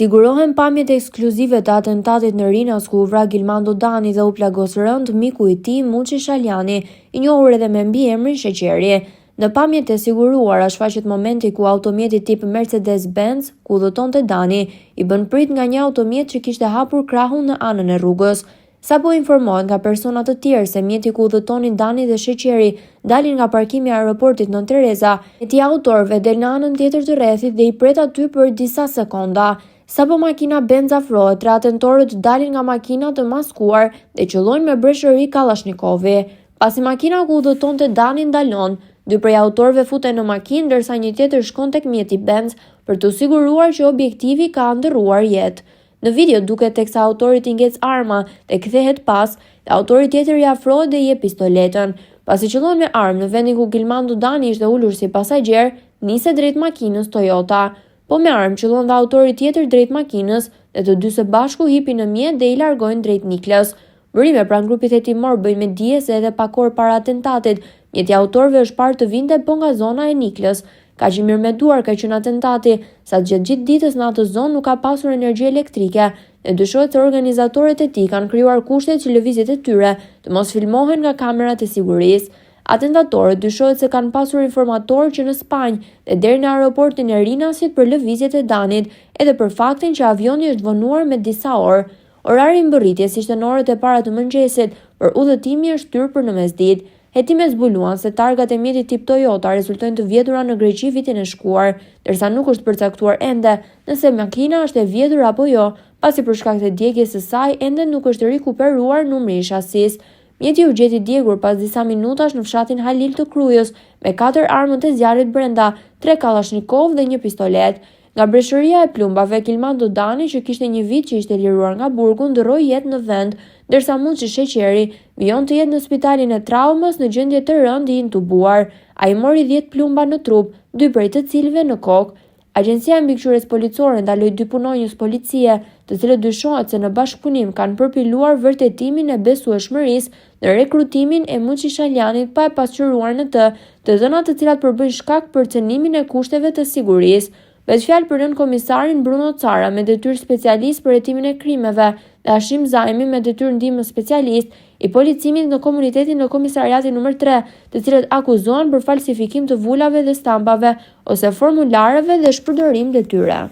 Sigurohen pamjet ekskluzive të atentatit në Rinas ku u vra Gilmando Dani dhe u plagos rënd miku i tij Muçi Shaljani, i njohur edhe me mbiemrin Sheqeri. Në pamjet e siguruara shfaqet momenti ku automjeti tip Mercedes-Benz, ku udhëtonte Dani, i bën prit nga një automjet që kishte hapur krahun në anën e rrugës. Sapo informohet nga persona të tjerë se mjeti ku udhëtonin Dani dhe Sheqeri dalin nga parkimi i aeroportit Nën Tereza, mjeti i autorëve del në anën tjetër të rrethit dhe i pret aty për disa sekonda. Sapo makina Benz afrohet, 3 atentorët dalin nga makina të maskuar dhe qëllojnë me breshëri Kallashnikovi. Pasi makina ku udhëtonte Dani ndalon, 2 prej autorëve futen në makinë ndërsa një tjetër shkon tek mjeti Benz për të siguruar që objektivi ka ndërruar jetë. Në video duket teksa autori i ngec arma dhe kthehet pas, dhe autori tjetër i afrohet dhe i jep pistoletën. Pasi qëllon me armë në vendin ku Gilmando Dani ishte ulur si pasagjer, niset drejt makinës Toyota. Po me armë qëllon dhe autori tjetër drejt makinës dhe të dy së bashku hipin në mjet dhe i largojnë drejt Niklës. Burime pranë grupit hetimor bëjnë me dije se edhe pak orë para atentatit, mjeti i autorëve është parë të vinte po nga zona e Niklës. Kaq i mirëmenduar ka qenë atentati, sa gjatë ditës në atë zonë nuk ka pasur energji elektrike dhe dyshohet se organizatorët e tij kanë krijuar kushtet që lëvizjet e tyre të mos filmohen nga kamerat e sigurisë. Atentatorët dyshohet se kanë pasur informatorë që në Spanjë dhe deri në aeroportin e Rinasit për lëvizjet e Danit, edhe për faktin që avioni është vonuar me disa orë. Orari i mbërritjes ishte në orët e para të mëngjesit, por udhëtimi është hyrë për në mesditë. Hetimet zbuluan se targat e mjetit tip Toyota rezultojnë të vjedhura në Greqi vitin e shkuar, ndërsa nuk është përcaktuar ende nëse makina është e vjedhur apo jo, pasi për shkak të djegjes së saj ende nuk është rikuperuar numri i shasisë. Mjeti u gjeti djegur pas disa minutash në fshatin Halil të Krujës, me 4 armët e zjarrit brenda, 3 Kalashnikov dhe 1 pistolet. Nga breshëria e plumbave, Gilmando Dani, që kishte një vit që ishte liruar nga burgu, ndërroi jetë në vend, ndërsa Muçi Sheqeri vijon të jetë në spitalin e traumës në gjendje të rëndë i intubuar. Ai mori 10 plumba në trup, 2 prej të cilëve në kokë. Agjencia e Mbikëqyrjes Policore ndaloi 2 punonjës policie, të cilët dyshohet se në bashkëpunim kanë përpiluar vërtetimin e besueshmërisë në rekrutimin e Muçi Shaljanit pa e pasqyruar në të dhënat të cilat përbëjnë shkak për cënimin e kushteve të sigurisë. Bëhet fjalë për nën komisarin Bruno Cara me detyrë specialist për hetimin e krimeve dhe Hashim Zajmi me detyrë ndihmës specialist i policimit në komunitetin në komisariatin nr. 3, të cilët akuzohen për falsifikim të vulave dhe stampave ose formulareve dhe shpërdorim detyre.